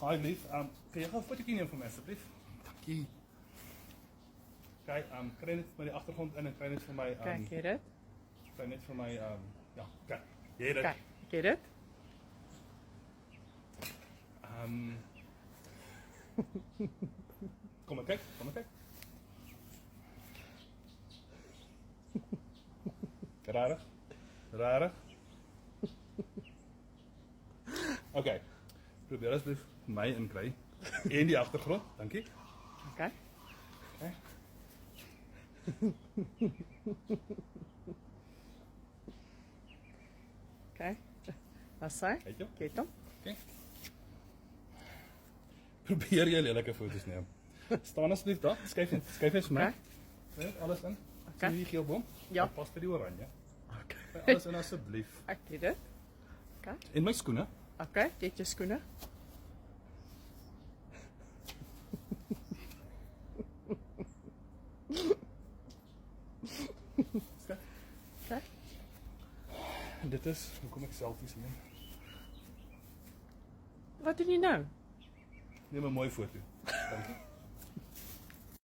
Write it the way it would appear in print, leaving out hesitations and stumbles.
Hi lief, kan jy gou 'n fotootjie neem vir my asseblief? Dankie. Kyk, kry net vir my die agtergrond in en kry net vir my Kijk je dit? kry net vir my ja, kyk. Jy het dit. Kijk, ken je dit? Kom maar kyk, kom maar kyk. Rarig. Rarig. Okay. Probeer asseblief my inkry en die agtergrond. Dankie. Oké. Okay. Kijk. Wat zei? Kyk jou. Kijk dan. Okay. Probeer jy lelike foto's neem. Staan asseblief daar. Skuif net vir my. Oké. Net alles in. Oké. Sien jy die geel boom? Ja. Pas by die oranje. Oké. Kry alles in asseblief. Ik ken dit. Oké. En my skoene. Oké, dit je schoenen. Skak. Oké. En dit is hoekom ek selfies neem. Wat doe je nou? Neem 'n mooi foto. Dankie.